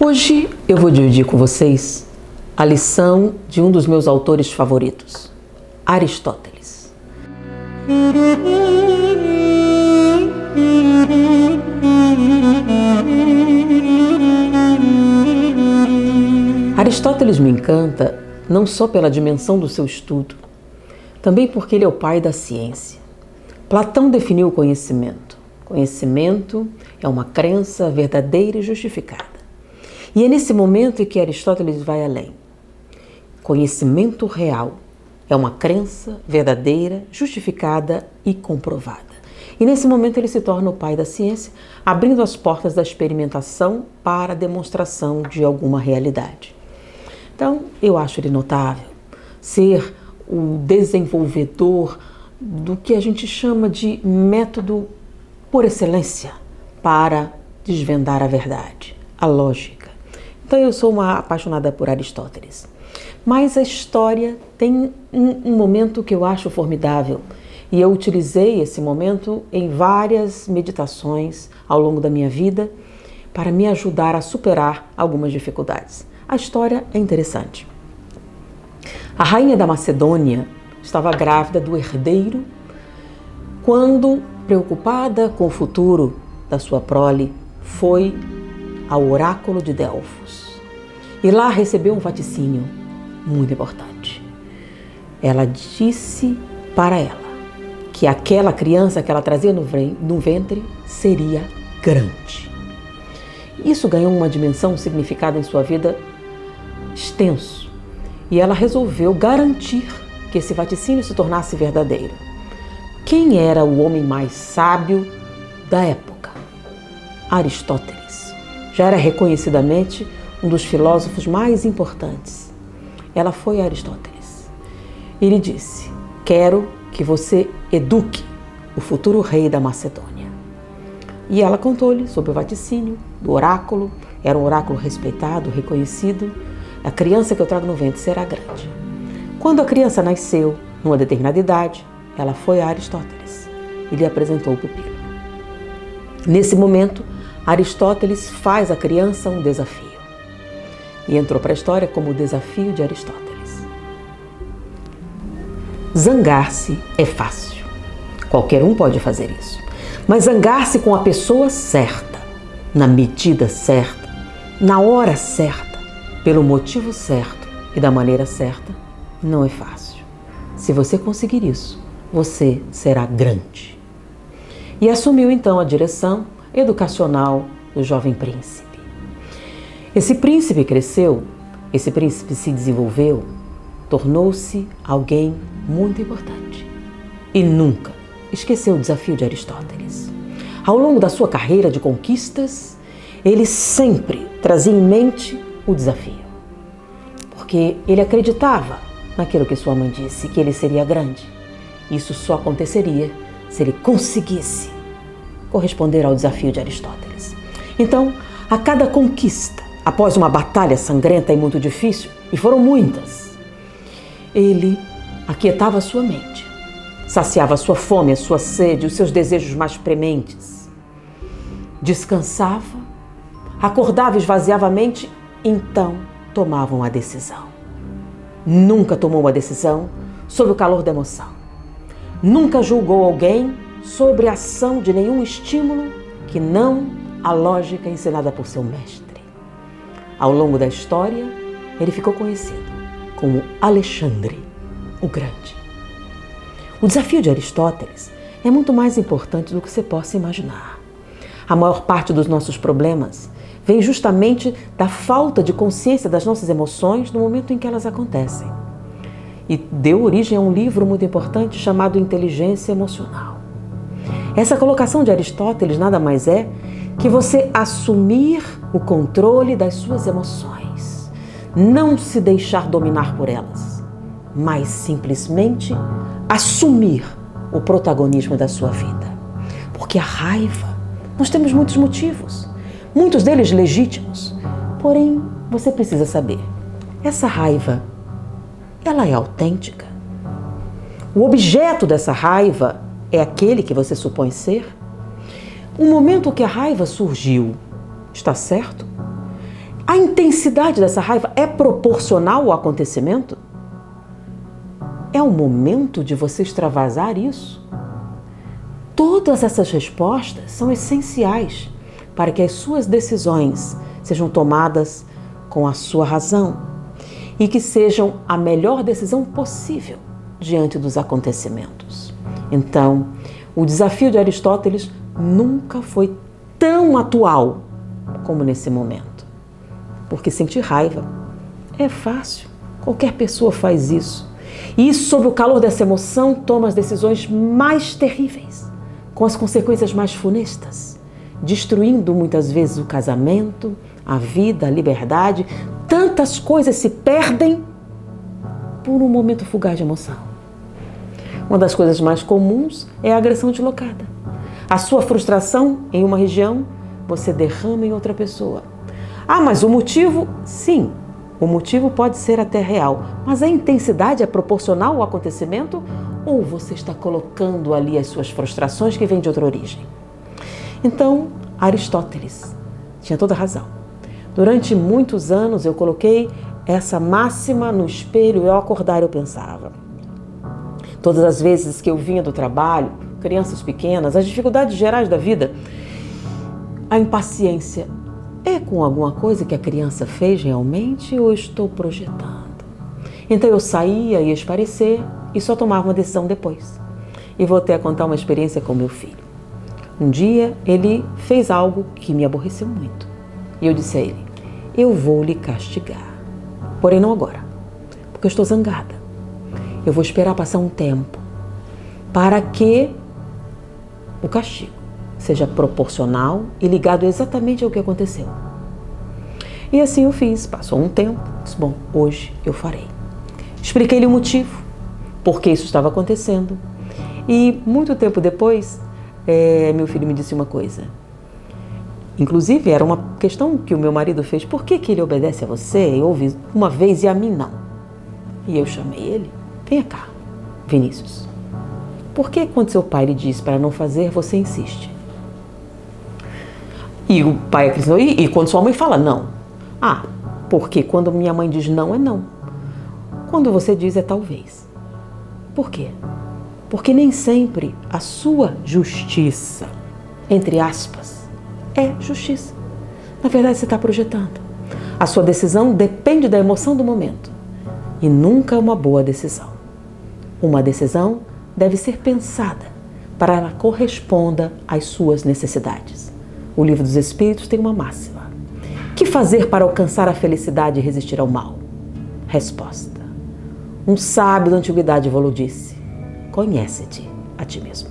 Hoje eu vou dividir com vocês a lição de um dos meus autores favoritos, Aristóteles. Aristóteles me encanta não só pela dimensão do seu estudo, também porque ele é o pai da ciência. Platão definiu o conhecimento. Conhecimento é uma crença verdadeira e justificada. E é nesse momento em que Aristóteles vai além. Conhecimento real é uma crença verdadeira, justificada e comprovada. E nesse momento ele se torna o pai da ciência, abrindo as portas da experimentação para a demonstração de alguma realidade. Então, eu acho ele notável ser o desenvolvedor do que a gente chama de método por excelência para desvendar a verdade, a lógica. Então eu sou uma apaixonada por Aristóteles. Mas a história tem um momento que eu acho formidável e eu utilizei esse momento em várias meditações ao longo da minha vida para me ajudar a superar algumas dificuldades. A história é interessante. A rainha da Macedônia estava grávida do herdeiro quando, preocupada com o futuro da sua prole, foi ao oráculo de Delfos. E lá recebeu um vaticínio muito importante. Ela disse para ela que aquela criança que ela trazia no ventre seria grande. Isso ganhou uma dimensão, um significado em sua vida extenso. E ela resolveu garantir que esse vaticínio se tornasse verdadeiro. Quem era o homem mais sábio da época? Aristóteles. Já era reconhecidamente um dos filósofos mais importantes. Ela foi a Aristóteles. Ele disse: quero que você eduque o futuro rei da Macedônia. E ela contou-lhe sobre o vaticínio do oráculo. Era um oráculo respeitado, reconhecido. A criança que eu trago no ventre será grande. Quando a criança nasceu, numa determinada idade, ela foi a Aristóteles e lhe apresentou o pupilo. Nesse momento, Aristóteles faz à criança um desafio. E entrou para a história como o desafio de Aristóteles. Zangar-se é fácil. Qualquer um pode fazer isso. Mas zangar-se com a pessoa certa, na medida certa, na hora certa, pelo motivo certo e da maneira certa, não é fácil. Se você conseguir isso, você será grande. E assumiu então a direção educacional do jovem príncipe. Esse príncipe cresceu, esse príncipe se desenvolveu, tornou-se alguém muito importante. E nunca esqueceu o desafio de Aristóteles. Ao longo da sua carreira de conquistas, ele sempre trazia em mente o desafio. Porque ele acreditava naquilo que sua mãe disse, que ele seria grande. Isso só aconteceria se ele conseguisse corresponder ao desafio de Aristóteles. Então, a cada conquista, após uma batalha sangrenta e muito difícil, e foram muitas, ele aquietava a sua mente, saciava a sua fome, a sua sede, os seus desejos mais prementes, descansava, acordava, esvaziava a mente, então tomava uma decisão. Nunca tomou uma decisão sob o calor da emoção. Nunca julgou alguém sobre a ação de nenhum estímulo que não a lógica ensinada por seu mestre. Ao longo da história, ele ficou conhecido como Alexandre o Grande. O desafio de Aristóteles é muito mais importante do que você possa imaginar. A maior parte dos nossos problemas vem justamente da falta de consciência das nossas emoções no momento em que elas acontecem. E deu origem a um livro muito importante chamado Inteligência Emocional. Essa colocação de Aristóteles nada mais é que você assumir o controle das suas emoções, não se deixar dominar por elas, mas simplesmente assumir o protagonismo da sua vida. Porque a raiva, nós temos muitos motivos, muitos deles legítimos, porém você precisa saber, essa raiva, ela é autêntica? O objeto dessa raiva é aquele que você supõe ser? O momento que a raiva surgiu, está certo? A intensidade dessa raiva é proporcional ao acontecimento? É o momento de você extravasar isso? Todas essas respostas são essenciais para que as suas decisões sejam tomadas com a sua razão e que sejam a melhor decisão possível diante dos acontecimentos. Então, o desafio de Aristóteles nunca foi tão atual como nesse momento. Porque sentir raiva é fácil, qualquer pessoa faz isso. E sob o calor dessa emoção, toma as decisões mais terríveis, com as consequências mais funestas, destruindo muitas vezes o casamento, a vida, a liberdade. Tantas coisas se perdem por um momento fugaz de emoção. Uma das coisas mais comuns é a agressão deslocada. A sua frustração em uma região, você derrama em outra pessoa. Ah, mas o motivo? Sim, o motivo pode ser até real, mas a intensidade é proporcional ao acontecimento ou você está colocando ali as suas frustrações que vêm de outra origem? Então, Aristóteles tinha toda razão. Durante muitos anos eu coloquei essa máxima no espelho e ao acordar eu pensava. Todas as vezes que eu vinha do trabalho, crianças pequenas, as dificuldades gerais da vida, a impaciência é com alguma coisa que a criança fez realmente ou estou projetando? Então eu saía, ia esparecer e só tomava uma decisão depois. E voltei a contar uma experiência com meu filho. Um dia ele fez algo que me aborreceu muito. E eu disse a ele, eu vou lhe castigar. Porém não agora, porque eu estou zangada. Eu vou esperar passar um tempo para que o castigo seja proporcional e ligado exatamente ao que aconteceu. E assim eu fiz. Passou um tempo, disse, bom, hoje eu farei. Expliquei-lhe o motivo, por que isso estava acontecendo. E muito tempo depois, meu filho me disse uma coisa. Inclusive, era uma questão que o meu marido fez. Por que ele obedece a você e ouve uma vez e a mim não? E eu chamei ele. Venha cá, Vinícius. Por que quando seu pai lhe diz para não fazer, você insiste? E o pai acrescentou, e quando sua mãe fala não? Ah, porque quando minha mãe diz não, é não. Quando você diz, é talvez. Por quê? Porque nem sempre a sua justiça, entre aspas, é justiça. Na verdade, você está projetando. A sua decisão depende da emoção do momento. E nunca é uma boa decisão. Uma decisão deve ser pensada para que ela corresponda às suas necessidades. O Livro dos Espíritos tem uma máxima. Que fazer para alcançar a felicidade e resistir ao mal? Resposta. Um sábio da antiguidade falou disse, conhece-te a ti mesmo.